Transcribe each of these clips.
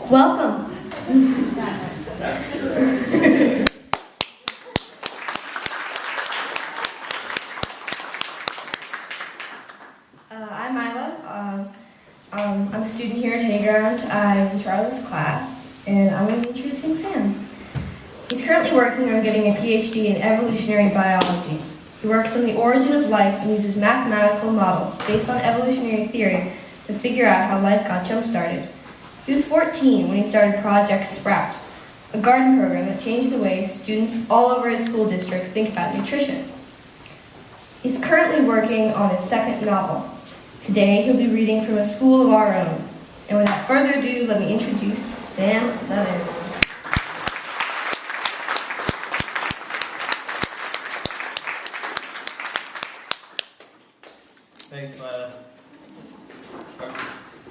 Welcome. I'm Isla. I'm a student here at Hayground. I'm in Charlie's class, and I'm going to be introducing Sam. He's currently working on getting a PhD in evolutionary biology. He works on the origin of life and uses mathematical models based on evolutionary theory to figure out how life got jump-started. He was 14 when he started Project Sprout, a garden program that changed the way students all over his school district think about nutrition. He's currently working on his second novel. Today, he'll be reading from A School of Our Own. And without further ado, let me introduce Sam Levin. Thanks, Lila.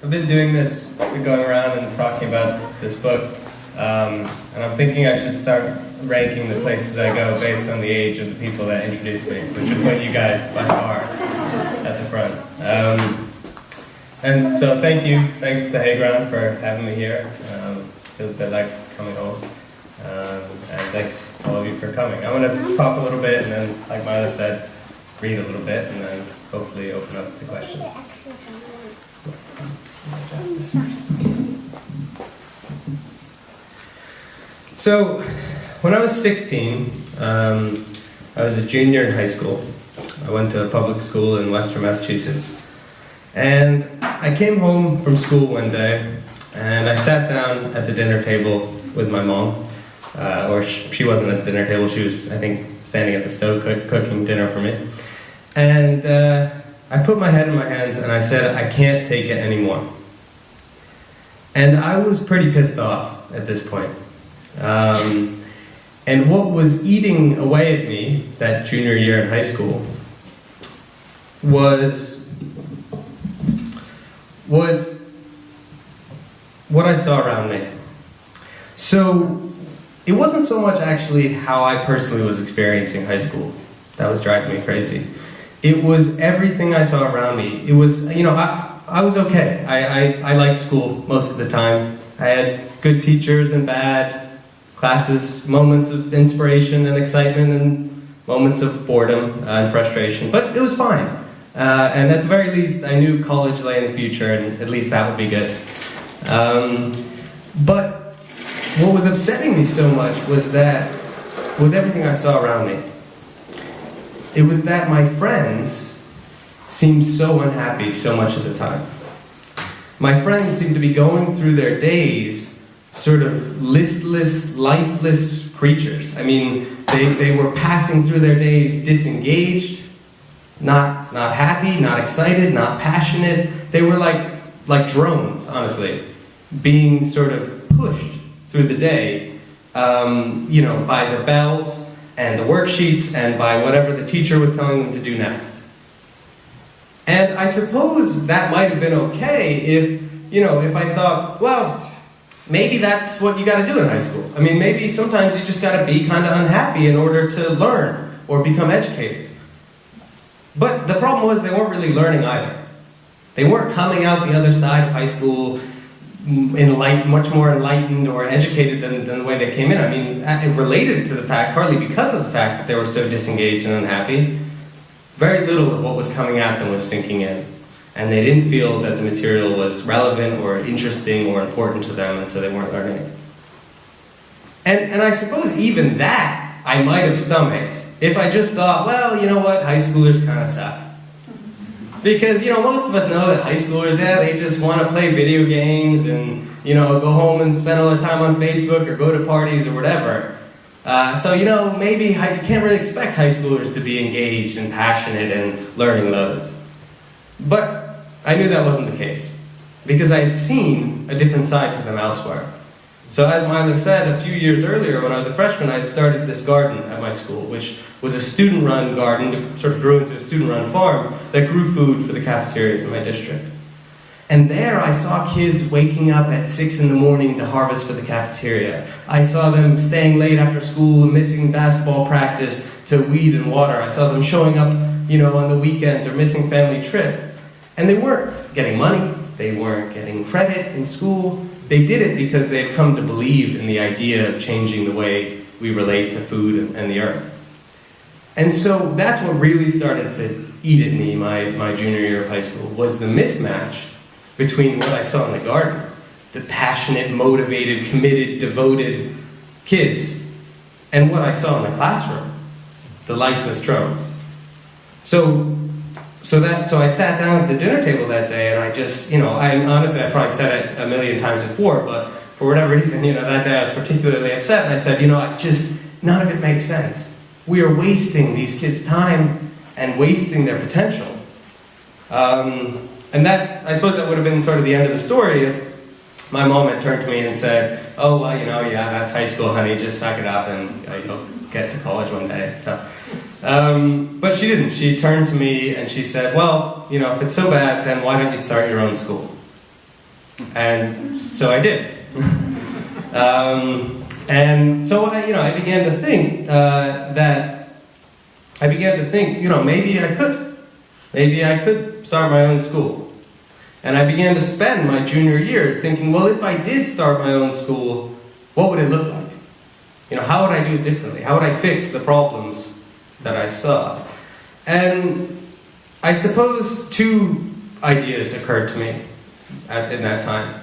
I've been doing this, going around and talking about this book, and I'm thinking I should start ranking the places I go based on the age of the people that introduced me, which would put you guys by far at the front. And so thanks to Hayground for having me here. Feels a bit like coming home. And thanks to all of you for coming. I'm going to talk a little bit and then, like Mila said, read a little bit and then hopefully open up to questions. So, when I was 16, I was a junior in high school. I went to a public school in Western Massachusetts. And I came home from school one day, and I sat down at the dinner table with my mom. She wasn't at the dinner table, she was, I think, standing at the stove cooking dinner for me. And I put my head in my hands and I said, I can't take it anymore. And I was pretty pissed off at this point. And what was eating away at me that junior year in high school was what I saw around me. So it wasn't so much actually how I personally was experiencing high school that was driving me crazy. It was everything I saw around me. It was, I was okay. I liked school most of the time. I had good teachers and bad classes, moments of inspiration and excitement and moments of boredom and frustration, but it was fine. And at the very least, I knew college lay in the future, and at least that would be good. But what was upsetting me so much was everything I saw around me. It was that my friends seemed so unhappy so much of the time. My friends seemed to be going through their days sort of listless, lifeless creatures. I mean, they were passing through their days disengaged, not happy, not excited, not passionate. They were like drones, honestly, being sort of pushed through the day, by the bells and the worksheets and by whatever the teacher was telling them to do next. And I suppose that might have been okay if I thought, well, maybe that's what you gotta do in high school. I mean, maybe sometimes you just gotta be kind of unhappy in order to learn or become educated. But the problem was they weren't really learning either. They weren't coming out the other side of high school much more enlightened or educated than the way they came in. I mean, it related to the fact, partly because of the fact that they were so disengaged and unhappy, very little of what was coming at them was sinking in. And they didn't feel that the material was relevant or interesting or important to them, and so they weren't learning it. And I suppose even that I might have stomached if I just thought, well, you know what, high schoolers kind of suck. Because, most of us know that high schoolers, they just want to play video games and, go home and spend all their time on Facebook or go to parties or whatever. So, maybe you can't really expect high schoolers to be engaged and passionate and learning loads. But I knew that wasn't the case, because I had seen a different side to them elsewhere. So as Mila said, a few years earlier, when I was a freshman, I had started this garden at my school, which was a student-run garden that sort of grew into a student-run farm that grew food for the cafeterias in my district. And there I saw kids waking up at 6 in the morning to harvest for the cafeteria. I saw them staying late after school and missing basketball practice to weed and water. I saw them showing up, on the weekends or missing family trip. And they weren't getting money. They weren't getting credit in school. They did it because they had come to believe in the idea of changing the way we relate to food and the earth. And so that's what really started to eat at me my junior year of high school, was the mismatch between what I saw in the garden, the passionate, motivated, committed, devoted kids, and what I saw in the classroom, the lifeless drones. So I sat down at the dinner table that day, and I just, honestly, I probably said it a million times before, but for whatever reason, that day I was particularly upset, and I said, none of it makes sense. We are wasting these kids' time and wasting their potential. And that, I suppose that would have been sort of the end of the story if my mom had turned to me and said, oh, well, yeah, that's high school, honey, just suck it up and you'll get to college one day and stuff. But she didn't. She turned to me and she said, well, if it's so bad, then why don't you start your own school? And so I did. And so I began to think maybe I could start my own school. And I began to spend my junior year thinking, well, if I did start my own school, what would it look like? How would I do it differently? How would I fix the problems that I saw? And I suppose two ideas occurred to me in that time.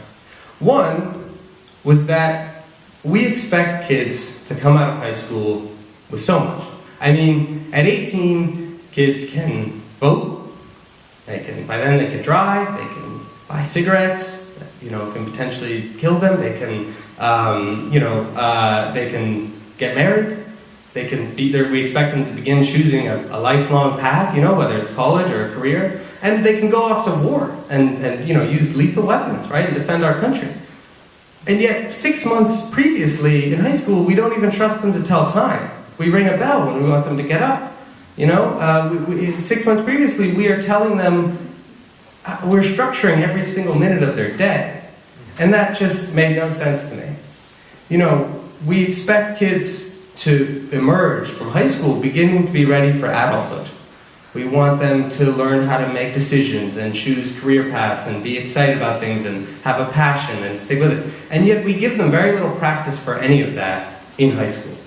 One was that we expect kids to come out of high school with so much. I mean, at 18, kids can vote. By then they can drive, they can buy cigarettes, can potentially kill them, they can, they can get married, they can be there. We expect them to begin choosing a lifelong path, whether it's college or a career, and they can go off to war and use lethal weapons, right, and defend our country. And yet, 6 months previously in high school, we don't even trust them to tell time. We ring a bell when we want them to get up. 6 months previously, we are telling them, we're structuring every single minute of their day. And that just made no sense to me. We expect kids to emerge from high school beginning to be ready for adulthood. We want them to learn how to make decisions and choose career paths and be excited about things and have a passion and stick with it. And yet we give them very little practice for any of that in high school.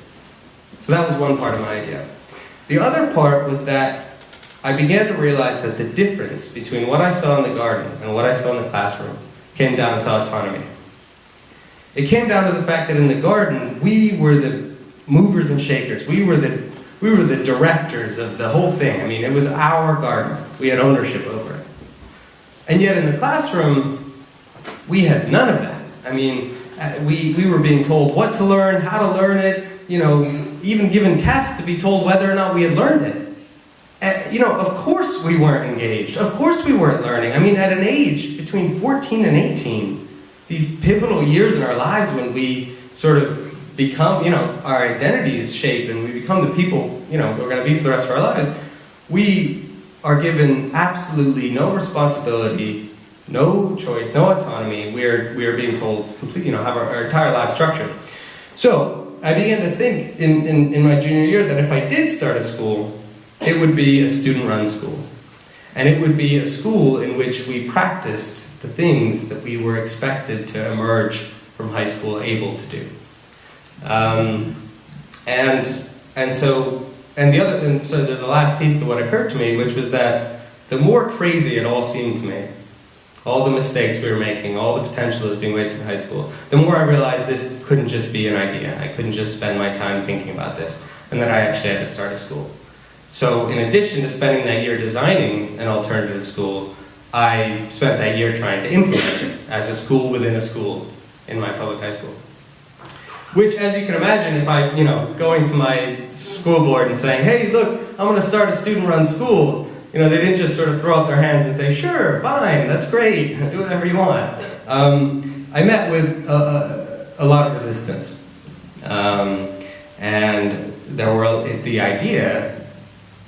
So that was one part of my idea. The other part was that I began to realize that the difference between what I saw in the garden and what I saw in the classroom came down to autonomy. It came down to the fact that in the garden, we were the movers and shakers. We were the directors of the whole thing. I mean, it was our garden. We had ownership over it. And yet in the classroom, we had none of that. I mean, we were being told what to learn, how to learn it, even given tests to be told whether or not we had learned it. Of course we weren't engaged. Of course we weren't learning. I mean, at an age between 14 and 18, these pivotal years in our lives when we sort of become, our identities shape and we become the people, we're going to be for the rest of our lives, we are given absolutely no responsibility, no choice, no autonomy. We are being told completely, have our entire lives structured. So I began to think in my junior year that if I did start a school, it would be a student-run school. And it would be a school in which we practiced the things that we were expected to emerge from high school able to do. So there's a last piece to what occurred to me, which was that the more crazy it all seemed to me, all the mistakes we were making, all the potential that was being wasted in high school, the more I realized this couldn't just be an idea. I couldn't just spend my time thinking about this, and that I actually had to start a school. So in addition to spending that year designing an alternative school, I spent that year trying to implement it as a school within a school in my public high school. Which, as you can imagine, if I, going to my school board and saying, hey, look, I'm going to start a student-run school, they didn't just sort of throw up their hands and say, sure, fine, that's great, do whatever you want. I met with a lot of resistance. And the idea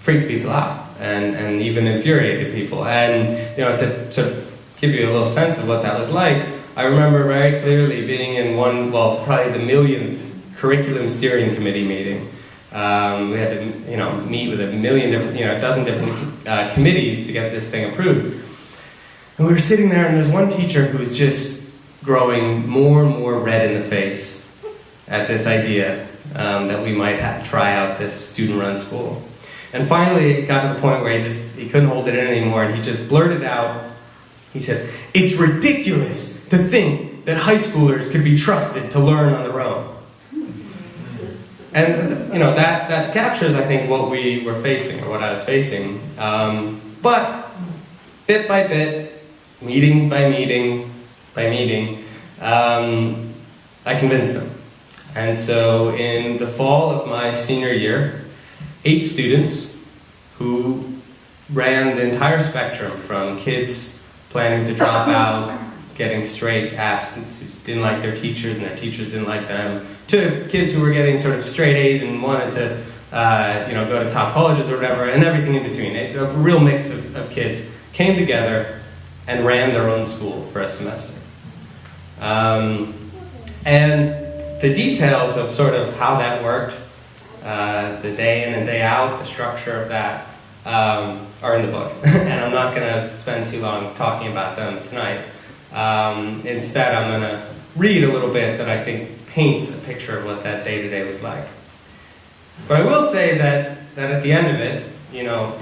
freaked people out and even infuriated people. And, to sort of give you a little sense of what that was like, I remember very clearly being in probably the millionth curriculum steering committee meeting. We had to, meet with a dozen different committees to get this thing approved. And we were sitting there, and there's one teacher who was just growing more and more red in the face at this idea that we might try out this student-run school. And finally, it got to the point where he couldn't hold it in anymore, and he just blurted out, he said, "It's ridiculous to think that high schoolers could be trusted to learn on their own." And, you know, that captures, I think, what we were facing, or what I was facing. But, bit by bit, meeting by meeting, I convinced them. And so, in the fall of my senior year, 8 students who ran the entire spectrum from kids planning to drop out, getting straight F's, who didn't like their teachers and their teachers didn't like them, to kids who were getting sort of straight A's and wanted to go to top colleges or whatever, and everything in between. A real mix of kids came together and ran their own school for a semester. And the details of sort of how that worked, the day in and day out, the structure of that, are in the book. And I'm not going to spend too long talking about them tonight. Instead, I'm going to read a little bit that I think paints a picture of what that day-to-day was like. But I will say that at the end of it, you know,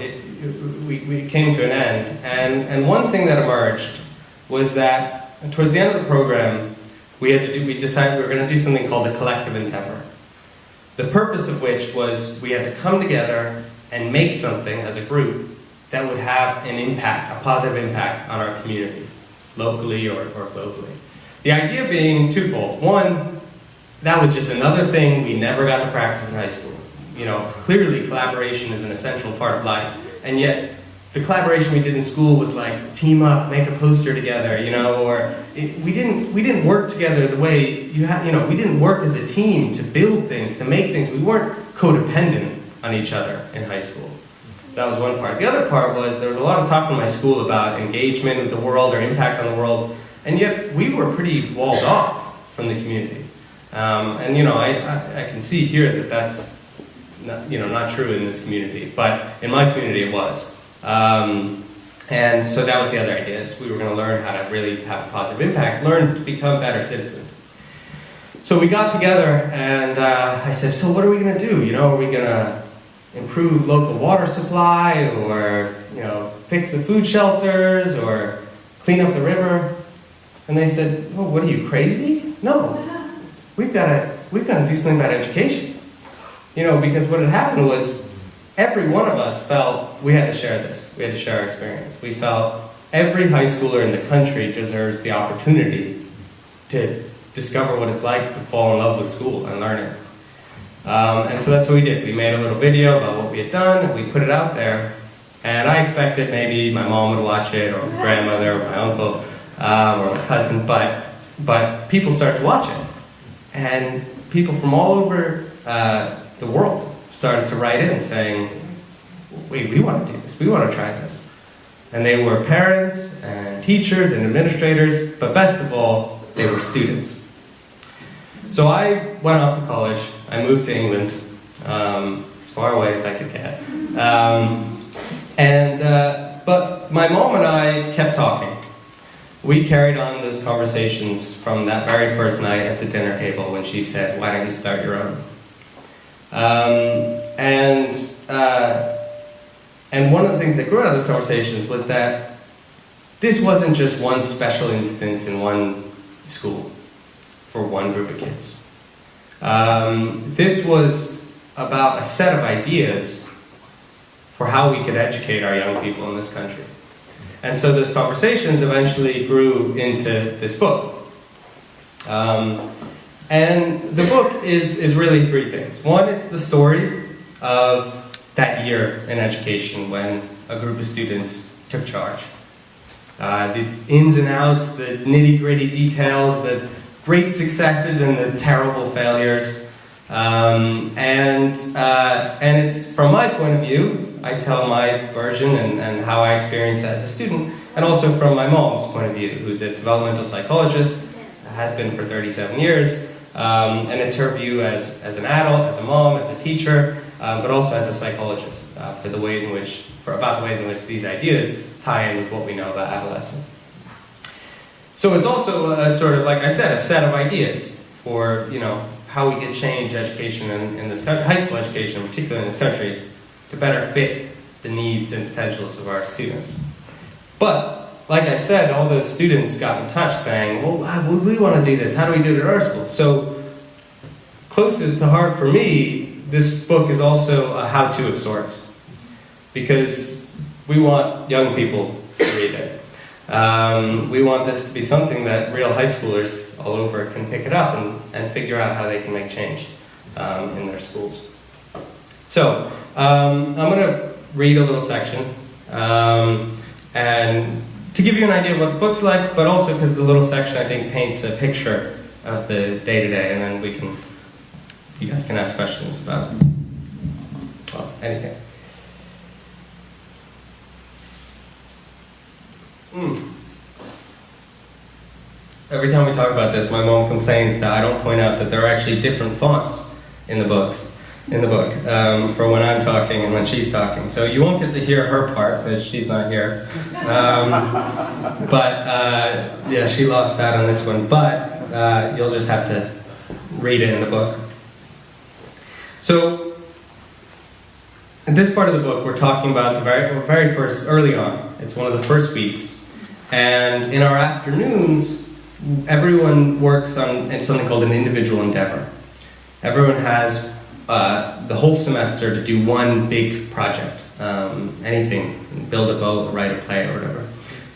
we came to an end. And one thing that emerged was that towards the end of the program, we decided we were going to do something called a collective endeavor. The purpose of which was we had to come together and make something as a group that would have an impact, a positive impact on our community, locally or globally. The idea being twofold. One, that was just another thing we never got to practice in high school. You know, clearly collaboration is an essential part of life, and yet the collaboration we did in school was like team up, make a poster together, you know, or we didn't work together the way we didn't work as a team to build things, to make things. We weren't codependent on each other in high school. So that was one part. The other part was there was a lot of talk in my school about engagement with the world or impact on the world, and yet we were pretty walled off from the community. And you know, I can see here that that's not true in this community, but in my community it was. And so that was the other idea, is we were going to learn how to really have a positive impact, learn to become better citizens. So we got together, and I said, so what are we going to do? You know, are we going to improve local water supply, or, you know, fix the food shelters, or clean up the river? And they said, oh, what are you, crazy? No, we've got to do something about education. You know, because what had happened was every one of us felt we had to share this. We had to share our experience. We felt every high schooler in the country deserves the opportunity to discover what it's like to fall in love with school and learning. And so that's what we did. We made a little video about what we had done, and we put it out there. And I expected maybe my mom would watch it, or my grandmother, or my uncle, or my cousin, but people started to watch it. And people from all over the world started to write in saying, wait, we want to do this, we want to try this. And they were parents and teachers and administrators, but best of all, they were students. So I went off to college, I moved to England, as far away as I could get. But my mom and I kept talking. We carried on those conversations from that very first night at the dinner table when she said, why don't you start your own? And one of the things that grew out of those conversations was that this wasn't just one special instance in one school for one group of kids. This was about a set of ideas for how we could educate our young people in this country. And so those conversations eventually grew into this book. And the book is really 3 things. One, it's the story of that year in education when a group of students took charge. The ins and outs, the nitty-gritty details, the great successes and the terrible failures. And it's, from my point of view, I tell my version and how I experienced that as a student, and also from my mom's point of view, who's a developmental psychologist, has been for 37 years. And it's her view as an adult, as a mom, as a teacher, but also as a psychologist, about the ways in which these ideas tie in with what we know about adolescence. So it's also a sort of, like I said, a set of ideas for, how we can change education in this country, high school education, particularly in this country, to better fit the needs and potentials of our students. But, like I said, all those students got in touch saying, well, we want to do this. How do we do it at our school? So, closest to heart for me, this book is also a how-to of sorts. Because we want young people to read it. We want this to be something that real high schoolers all over can pick it up and figure out how they can make change in their schools. So, I'm going to read a little section, and to give you an idea of what the book's like, but also because the little section, I think, paints a picture of the day-to-day, and then you guys can ask questions about, well, anything. Every time we talk about this, my mom complains that I don't point out that there are actually different fonts in the book, for when I'm talking and when she's talking. So you won't get to hear her part, because she's not here. Yeah, she lost out on this one. But you'll just have to read it in the book. So, in this part of the book, we're talking about the very first, early on. It's one of the first weeks. And in our afternoons, everyone works on something called an individual endeavor. Everyone has the whole semester to do one big project, anything, build a boat, write a play, or whatever.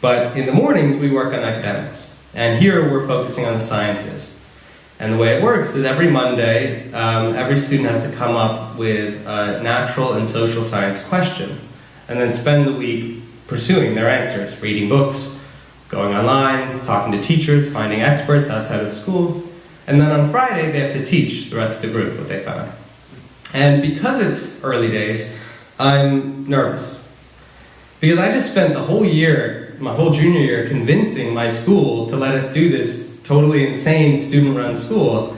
But in the mornings, we work on academics. And here, we're focusing on the sciences. And the way it works is every Monday, every student has to come up with a natural and social science question, and then spend the week pursuing their answers, reading books, going online, talking to teachers, finding experts outside of the school. And then on Friday, they have to teach the rest of the group what they found. And because it's early days, I'm nervous. Because I just spent the whole year, my whole junior year, convincing my school to let us do this totally insane student-run school.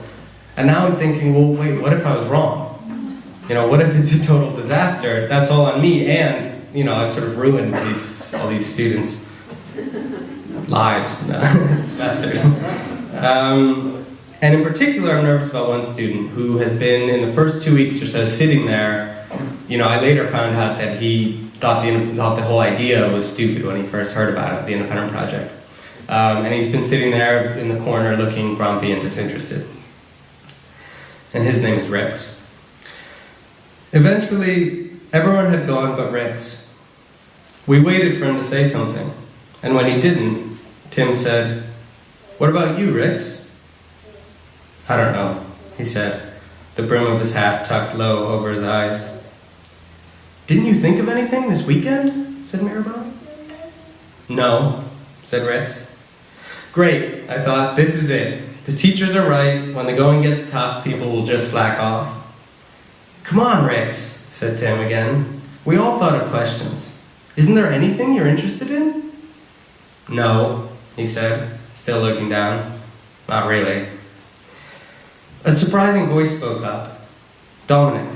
And now I'm thinking, well, wait, what if I was wrong? What if it's a total disaster? That's all on me, and, I've sort of ruined all these students' lives, semesters. And in particular, I'm nervous about one student who has been, in the first 2 weeks or so, sitting there. I later found out that he thought the whole idea was stupid when he first heard about it, the independent project. And he's been sitting there in the corner looking grumpy and disinterested. And his name is Rex. Eventually, everyone had gone but Rex. We waited for him to say something. And when he didn't, Tim said, "What about you, Rex?" "I don't know," he said, the brim of his hat tucked low over his eyes. "Didn't you think of anything this weekend?" said Mirabelle. "No," said Rex. Great, I thought, this is it. The teachers are right. When the going gets tough, people will just slack off. "Come on, Rex," said Tim again. "We all thought of questions. Isn't there anything you're interested in?" "No," he said, still looking down. "Not really." A surprising voice spoke up. Dominic.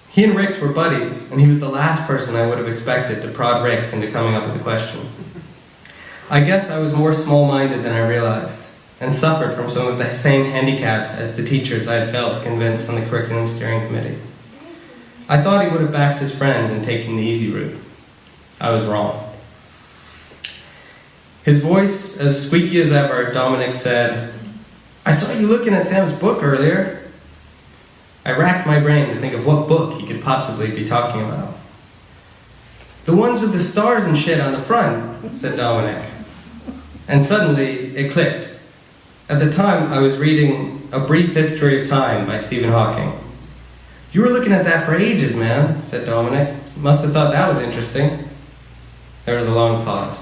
He and Rex were buddies, and he was the last person I would have expected to prod Rex into coming up with a question. I guess I was more small-minded than I realized, and suffered from some of the same handicaps as the teachers I had failed to convince on the curriculum steering committee. I thought he would have backed his friend and taken the easy route. I was wrong. His voice as squeaky as ever, Dominic said, "I saw you looking at Sam's book earlier." I racked my brain to think of what book he could possibly be talking about. "The ones with the stars and shit on the front," said Dominic. And suddenly, it clicked. At the time, I was reading A Brief History of Time by Stephen Hawking. "You were looking at that for ages, man," said Dominic. "Must have thought that was interesting." There was a long pause.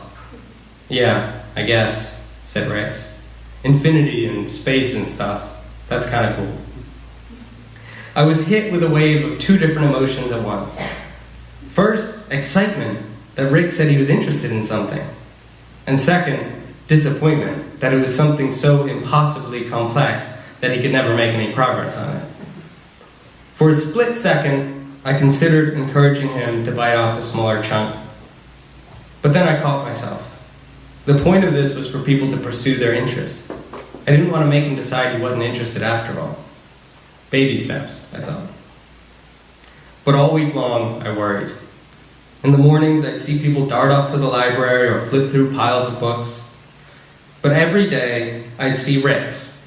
"Yeah, I guess," said Rex. "Infinity and space and stuff. That's kind of cool." I was hit with a wave of two different emotions at once. First, excitement that Rick said he was interested in something. And second, disappointment that it was something so impossibly complex that he could never make any progress on it. For a split second, I considered encouraging him to bite off a smaller chunk. But then I caught myself. The point of this was for people to pursue their interests. I didn't want to make him decide he wasn't interested after all. Baby steps, I thought. But all week long, I worried. In the mornings, I'd see people dart off to the library or flip through piles of books. But every day, I'd see Ricks,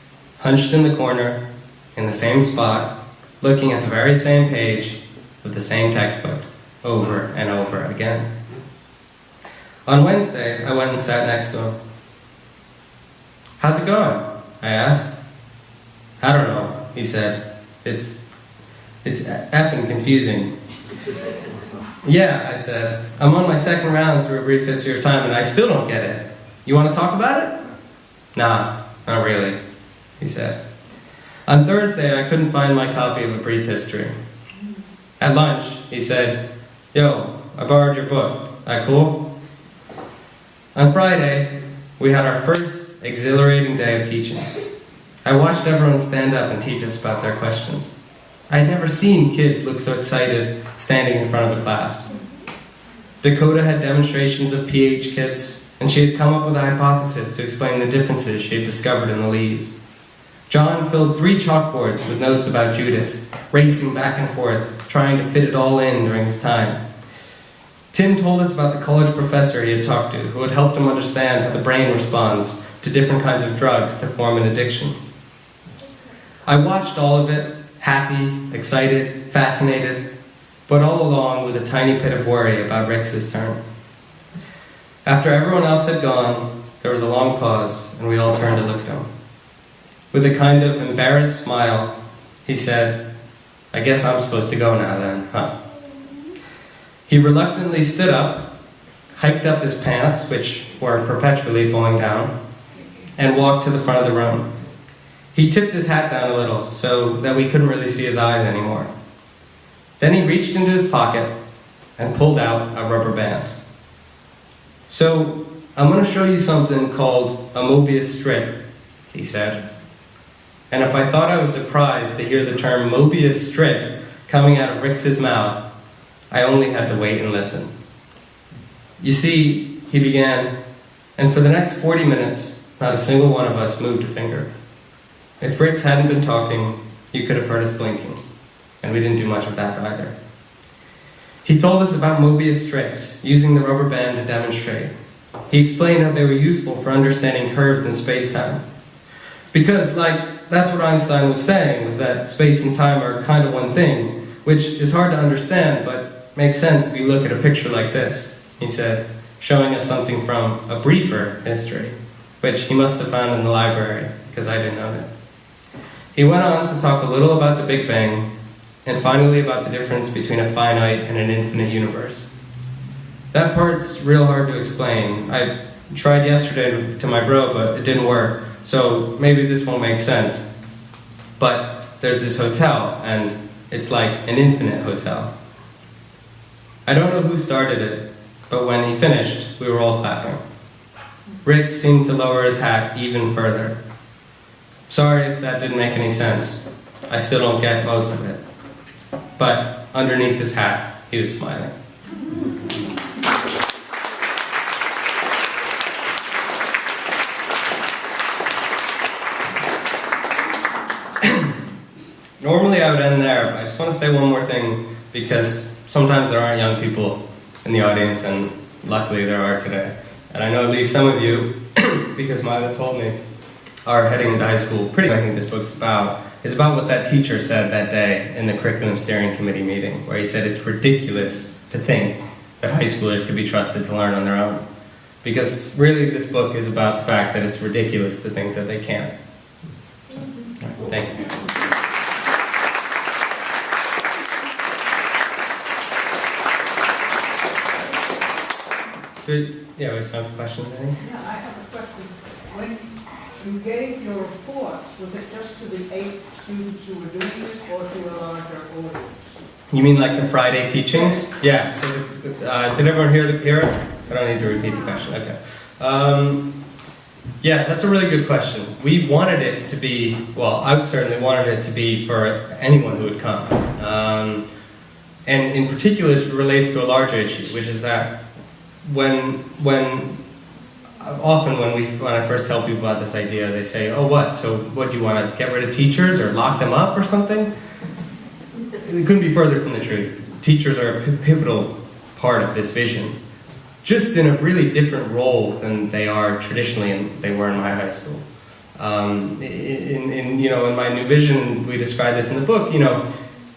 hunched in the corner, in the same spot, looking at the very same page with the same textbook, over and over again. On Wednesday, I went and sat next to him. "How's it going?" I asked. "I don't know," he said. It's effing confusing." "Yeah," I said. "I'm on my second round through A Brief History of Time and I still don't get it. You want to talk about it?" "Nah, not really," he said. On Thursday, I couldn't find my copy of A Brief History. At lunch, he said, "Yo, I borrowed your book. That cool?" On Friday, we had our first exhilarating day of teaching. I watched everyone stand up and teach us about their questions. I had never seen kids look so excited standing in front of the class. Dakota had demonstrations of pH kits, and she had come up with a hypothesis to explain the differences she had discovered in the leaves. John filled 3 chalkboards with notes about Judas, racing back and forth, trying to fit it all in during his time. Tim told us about the college professor he had talked to, who had helped him understand how the brain responds to different kinds of drugs to form an addiction. I watched all of it, happy, excited, fascinated, but all along with a tiny pit of worry about Rick's turn. After everyone else had gone, there was a long pause, and we all turned to look at him. With a kind of embarrassed smile, he said, "I guess I'm supposed to go now then, huh?" He reluctantly stood up, hiked up his pants, which were perpetually falling down, and walked to the front of the room. He tipped his hat down a little so that we couldn't really see his eyes anymore. Then he reached into his pocket and pulled out a rubber band. "So, I'm going to show you something called a Mobius strip," he said. And if I thought I was surprised to hear the term Mobius strip coming out of Rick's mouth, I only had to wait and listen. "You see," he began, "and for the next 40 minutes, not a single one of us moved a finger. If Ricks hadn't been talking, you could have heard us blinking, and we didn't do much of that either." He told us about Mobius strips, using the rubber band to demonstrate. He explained how they were useful for understanding curves in space-time. Because, that's what Einstein was saying, was that space and time are kind of one thing, which is hard to understand, but makes sense if you look at a picture like this, he said, showing us something from A Briefer History, which he must have found in the library, because I didn't own it. He went on to talk a little about the Big Bang, and finally about the difference between a finite and an infinite universe. That part's real hard to explain. I tried yesterday to my bro, but it didn't work, so maybe this won't make sense. But there's this hotel, and it's like an infinite hotel. I don't know who started it, but when he finished, we were all clapping. Rick seemed to lower his hat even further. Sorry if that didn't make any sense. I still don't get most of it. But underneath his hat, he was smiling. Normally I would end there, but I just want to say one more thing, because sometimes there aren't young people in the audience, and luckily there are today. And I know at least some of you, because Mila told me, are heading into high school. Pretty much I think this book's about, is about what that teacher said that day in the curriculum steering committee meeting, where he said it's ridiculous to think that high schoolers could be trusted to learn on their own. Because really this book is about the fact that it's ridiculous to think that they can't. Thank you. Yeah, we have time for questions, Annie? Yeah, I have a question. When you gave your reports, was it just to the 8 students who were doing this, or to a larger audience? You mean like the Friday teachings? Yeah, so did everyone hear it? I don't need to repeat the question, okay. Yeah, that's a really good question. We wanted it to be, well, I certainly wanted it to be for anyone who would come. And in particular, it relates to a larger issue, which is that when often when I first tell people about this idea, they say, "Oh, what? So what, do you want to get rid of teachers or lock them up or something?" It couldn't be further from the truth. Teachers are a pivotal part of this vision, just in a really different role than they are traditionally and they were in my high school. In my new vision, we describe this in the book.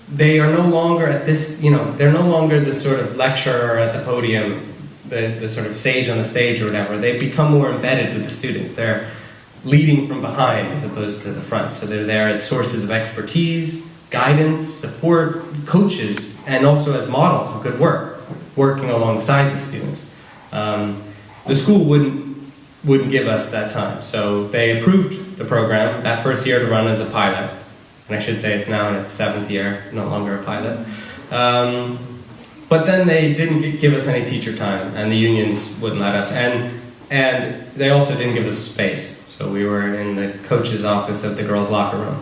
They are no longer at this. They're no longer the sort of lecturer at the podium, the sort of sage on the stage or whatever. They've become more embedded with the students. They're leading from behind as opposed to the front. So they're there as sources of expertise, guidance, support, coaches, and also as models of good work, working alongside the students. The school wouldn't give us that time, so they approved the program that first year to run as a pilot, and I should say it's now in its 7th year, no longer a pilot. But then they didn't give us any teacher time, and the unions wouldn't let us, and they also didn't give us space, so we were in the coach's office of the girls' locker room.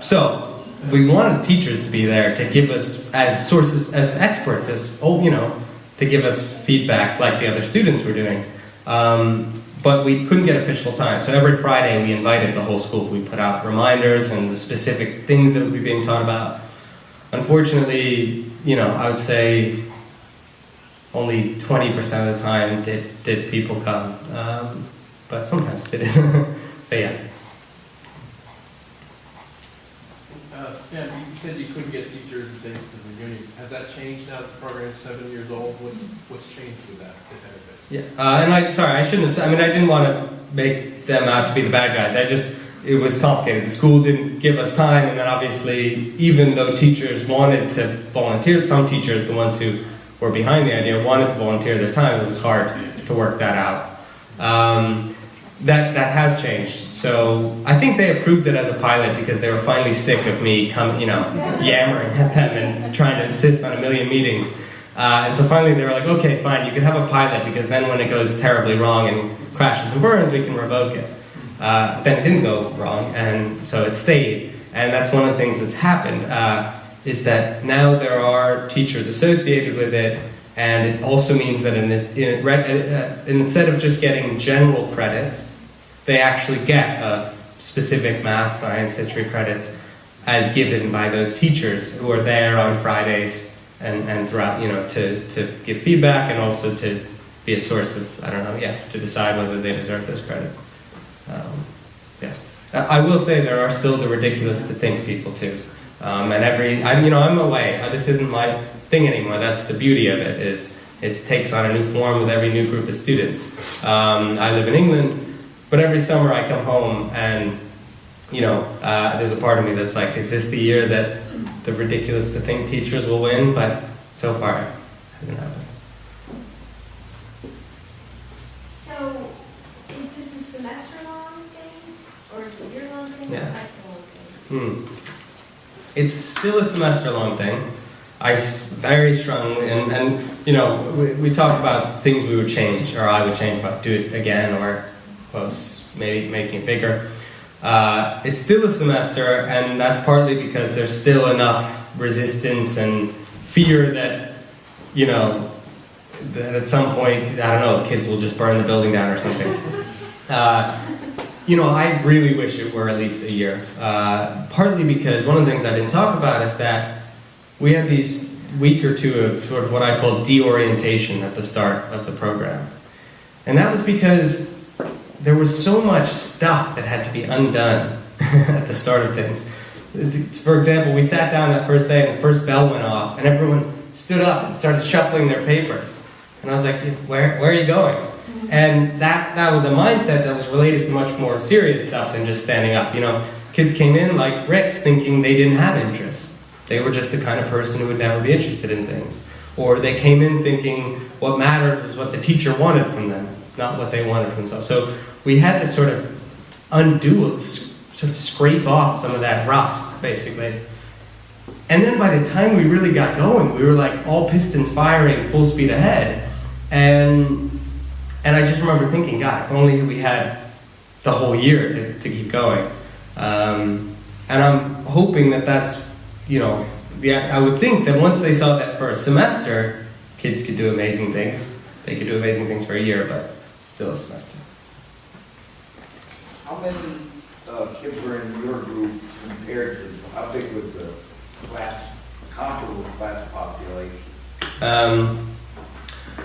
So we wanted teachers to be there to give us as sources, as experts, to give us feedback like the other students were doing. But we couldn't get official time. So every Friday we invited the whole school. We put out reminders and the specific things that would be being taught about. Unfortunately, I would say only 20% of the time did people come. But sometimes they did. So yeah. Sam, you said you couldn't get teachers and things because of the union. Has that changed now that the program's 7 years old? What's changed with that? Yeah, and I shouldn't have said, I didn't want to make them out to be the bad guys. It was complicated. The school didn't give us time, and then obviously, even though teachers wanted to volunteer, some teachers, the ones who were behind the idea, wanted to volunteer their time, it was hard to work that out. That has changed. So I think they approved it as a pilot because they were finally sick of me yammering at them and trying to insist on a million meetings. And so finally they were like, okay, fine, you can have a pilot because then when it goes terribly wrong and crashes and burns, we can revoke it. But then it didn't go wrong, and so it stayed. And that's one of the things that's happened, is that now there are teachers associated with it, and it also means that instead of just getting general credits, they actually get specific math, science, history credits as given by those teachers who are there on Fridays and throughout, to give feedback and also to be a source of, to decide whether they deserve those credits. I will say there are still the ridiculous to think people too. I'm away. This isn't my thing anymore. That's the beauty of it, is it takes on a new form with every new group of students. I live in England. But every summer I come home and, there's a part of me that's like, is this the year that the ridiculous to think teachers will win? But so far, it hasn't happened. So, is this a semester-long thing? Or is it a year-long thing? Yeah. Or a high school thing? It's still a semester-long thing. I very strongly, and we talk about things we would change, or I would change, but do it again, or maybe making it bigger. It's still a semester, and that's partly because there's still enough resistance and fear that, that at some point, kids will just burn the building down or something. I really wish it were at least a year. Partly because one of the things I didn't talk about is that we had these week or two of sort of what I call deorientation at the start of the program. And that was because there was so much stuff that had to be undone at the start of things. For example, we sat down that first day and the first bell went off and everyone stood up and started shuffling their papers. And I was like, where are you going? And that was a mindset that was related to much more serious stuff than just standing up. Kids came in like bricks thinking they didn't have interests. They were just the kind of person who would never be interested in things. Or they came in thinking what mattered was what the teacher wanted from them, not what they wanted for themselves. So we had to sort of undo, sort of scrape off some of that rust, basically. And then by the time we really got going, we were like all pistons firing, full speed ahead. And I just remember thinking, God, if only we had the whole year to keep going. And I'm hoping that that's, I would think that once they saw that first semester, kids could do amazing things. they could do amazing things for a year, but still a semester. How many kids were in your group compared to, how big was the class, comparable class population?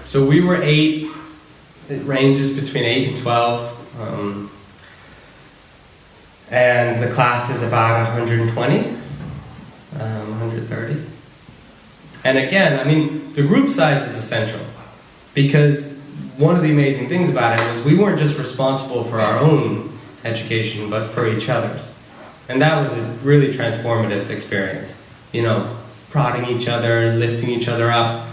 So we were 8. It ranges between 8 and 12. And the class is about 120, 130. And again, I mean, the group size is essential, because one of the amazing things about it was we weren't just responsible for our own education, but for each other's. And that was a really transformative experience. You know, prodding each other, lifting each other up,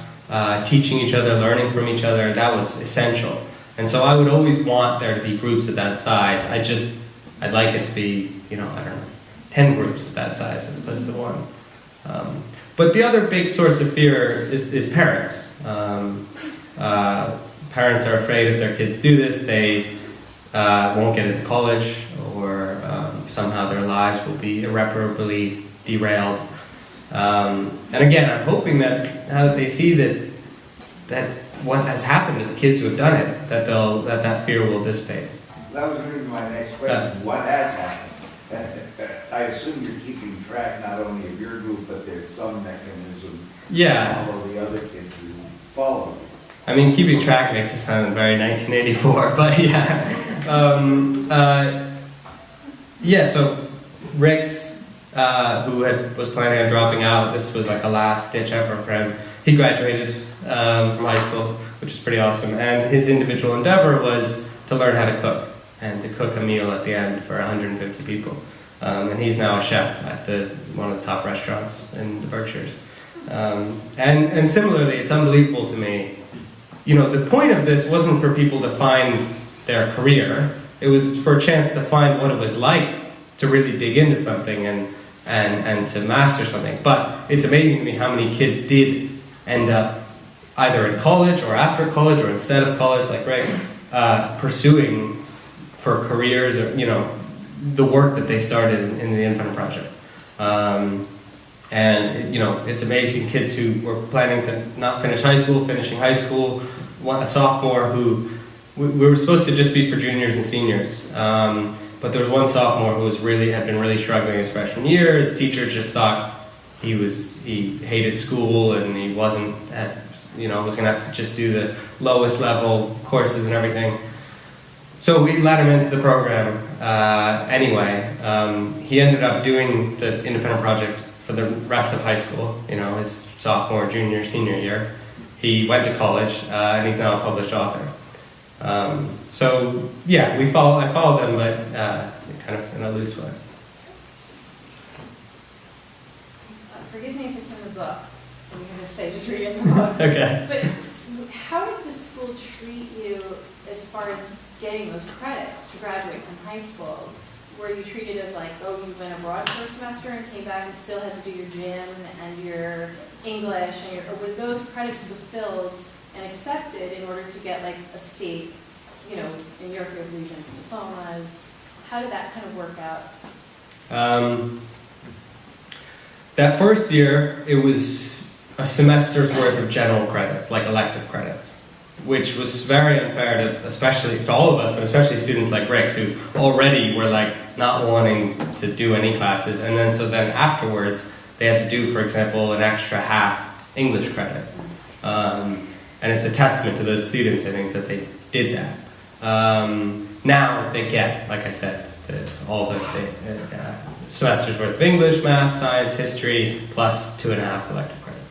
teaching each other, learning from each other, that was essential. And so I would always want there to be groups of that size. I'd like it to be, you know, I don't know, 10 groups of that size as opposed to 1. But the other big source of fear is parents. Parents are afraid if their kids do this, they won't get into college, or somehow their lives will be irreparably derailed. And again, I'm hoping that now that they see that what has happened to the kids who have done it, that fear will dissipate. That was going to be my next question. What has happened? I assume you're keeping track not only of your group, but there's some mechanism Yeah. to follow the other kids who follow. I mean, keeping track makes it sound very 1984, but yeah. So Rick's, who was planning on dropping out, this was like a last-ditch effort for him. He graduated from high school, which is pretty awesome. And his individual endeavor was to learn how to cook, and to cook a meal at the end for 150 people. And he's now a chef at one of the top restaurants in the Berkshires. And similarly, it's unbelievable to me. You know, the point of this wasn't for people to find their career. It was for a chance to find what it was like to really dig into something and to master something. But it's amazing to me how many kids did end up either in college or after college or instead of college, like Greg, pursuing for careers or, you know, the work that they started in the Independent Project. And, you know, it's amazing, kids who were planning to not finish high school, finishing high school, a sophomore who, we were supposed to just be for juniors and seniors. But there was one sophomore who had been really struggling his freshman year. His teacher just thought he hated school and he was going to have to just do the lowest level courses and everything. So we let him into the program anyway. He ended up doing the Independent Project for the rest of high school, you know, his sophomore, junior, senior year. He went to college, and he's now a published author. So yeah, I followed them, but kind of in a loose way. Forgive me if it's in the book. I'm going to say just read it in the book. Okay. But how did the school treat you as far as getting those credits to graduate from high school? Were you treated as like, oh, you went abroad for a semester and came back and still had to do your gym and your English, or were those credits fulfilled and accepted in order to get like a state, you know, in your field Regents diplomas? How did that kind of work out? That first year, it was a semester's worth of general credits, like elective credits, which was very unfair to all of us, but especially students like Rex, who already were like not wanting to do any classes, and then afterwards they had to do, for example, an extra half English credit, and it's a testament to those students, I think, that they did that. Now they get, like I said, all the semesters worth of English, math, science, history, plus 2.5 elective credits.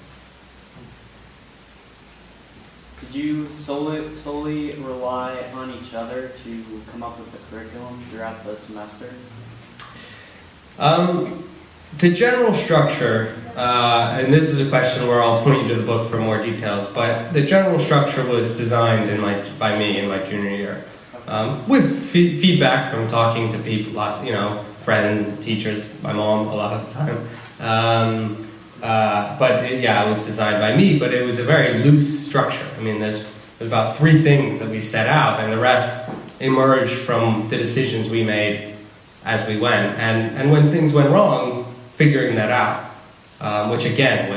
Did you solely rely on each other to come up with the curriculum throughout the semester? The general structure, and this is a question where I'll point you to the book for more details, but the general structure was designed by me in my junior year, with feedback from talking to people, lots, you know, friends, teachers, my mom a lot of the time. It was designed by me, but it was a very loose structure. I mean, there's about 3 things that we set out, and the rest emerged from the decisions we made as we went. And when things went wrong, figuring that out, which again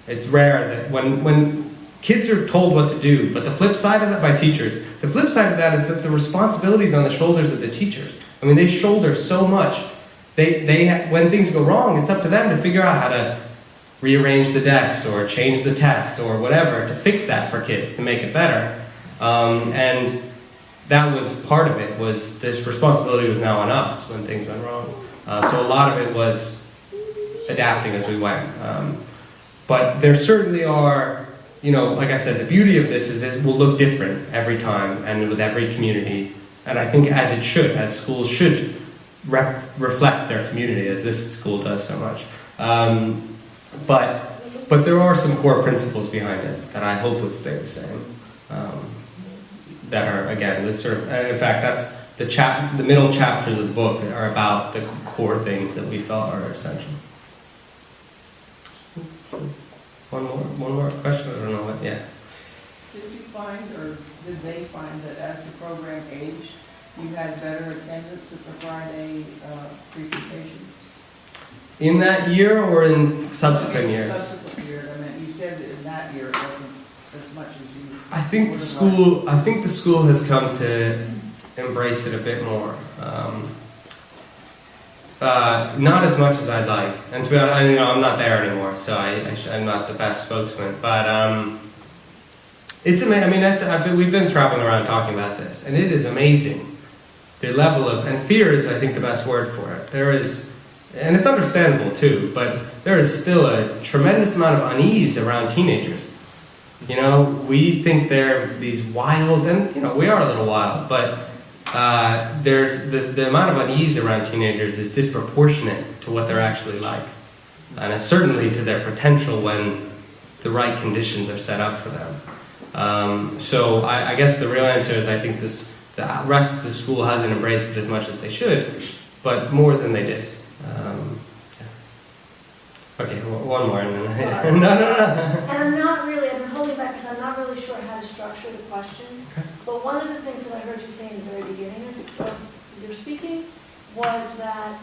it's rare that when kids are told what to do, but the flip side of that, by teachers, the flip side of that is that the responsibility is on the shoulders of the teachers. I mean, they shoulder so much. When things go wrong, it's up to them to figure out how to rearrange the desks or change the test or whatever to fix that for kids, to make it better. And that was part of it, was this responsibility was now on us when things went wrong. So a lot of it was adapting as we went. But there certainly are, like I said, the beauty of this is this will look different every time and with every community. And I think as it should, as schools should reflect their community, as this school does so much. But there are some core principles behind it that I hope would stay the same. That are, again, this sort of, in fact, that's the middle chapters of the book are about the core things that we felt are essential. One more question. I don't know what. Yeah. Did you find, or did they find that as the program aged, you had better attendance at the Friday presentations? In that year or in subsequent years? Subsequent years. I mean, you said that in that year it wasn't as much as you. I think the school has come to embrace it a bit more. Not as much as I'd like, and to be honest, I'm not there anymore, so I'm not the best spokesman. But it's amazing. I mean, we've been traveling around talking about this, and it is amazing the level of, and fear is, I think, the best word for it. There is, and it's understandable too, but there is still a tremendous amount of unease around teenagers. We think they're these wild, and we are a little wild, but there's the amount of unease around teenagers is disproportionate to what they're actually like, and certainly to their potential when the right conditions are set up for them. So I guess the real answer is I think the rest of the school hasn't embraced it as much as they should, but more than they did. Okay, one more. And then no. And I've been holding back because I'm not really sure how to structure the question. Okay. But one of the things that I heard you say in the very beginning of your speaking was that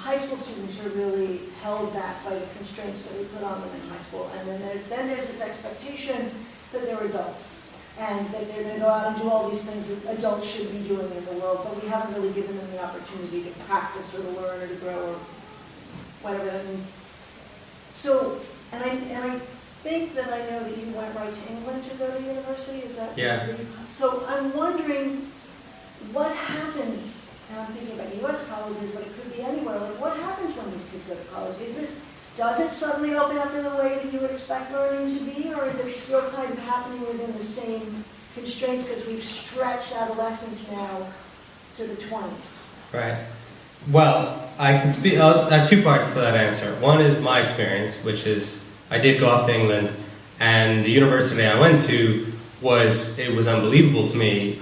high school students are really held back by the constraints that we put on them in high school. And then there's this expectation that they're adults and that they're going to go out and do all these things that adults should be doing in the world, but we haven't really given them the opportunity to practice or to learn or to grow or whatever that means. So, and I think that I know that you went right to England to go to university, is that? Yeah. So I'm wondering what happens, and I'm thinking about U.S. colleges, but it could be anywhere, like what happens when these kids go to college? Does it suddenly open up in the way that you would expect learning to be, or is it still kind of happening within the same constraints because we've stretched adolescence now to the 20s? Right. Well, I can speak. I have two parts to that answer. One is my experience, which is I did go off to England, and the university I went to was unbelievable to me,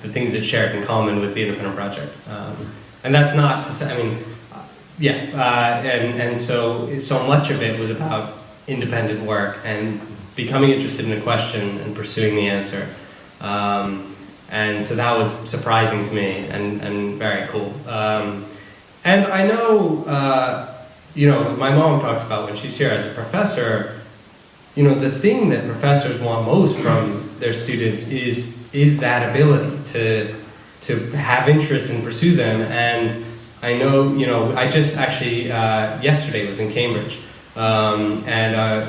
the things it shared in common with the Independent Project. And that's not to say, and so much of it was about independent work and becoming interested in a question and pursuing the answer. And so that was surprising to me and very cool. And I know, my mom talks about when she's here as a professor, the thing that professors want most from their students is that ability to have interest and pursue them. And I know, I just actually, yesterday was in Cambridge, and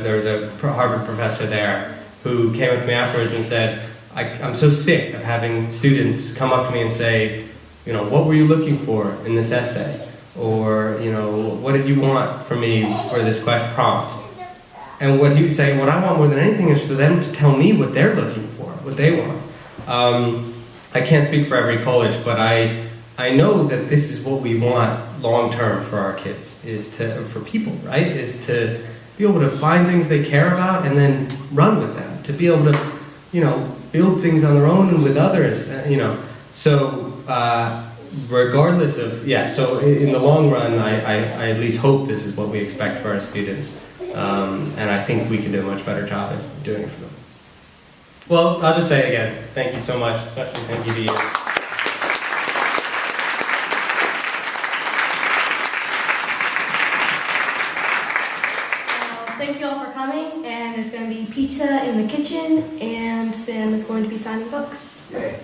there was a Harvard professor there who came up to me afterwards and said, I'm so sick of having students come up to me and say, what were you looking for in this essay? Or, what did you want from me for this prompt? And what he was saying, what I want more than anything is for them to tell me what they're looking for, what they want. I can't speak for every college, but I know that this is what we want long term for our kids, for people, right? Is to be able to find things they care about and then run with them, to be able to, build things on their own and with others, So regardless of, so in the long run, I at least hope this is what we expect for our students. And I think we can do a much better job at doing it for them. Well, I'll just say again, thank you so much, especially thank you to you. thank you all for coming, and there's going to be pizza in the kitchen, and Sam is going to be signing books. Okay.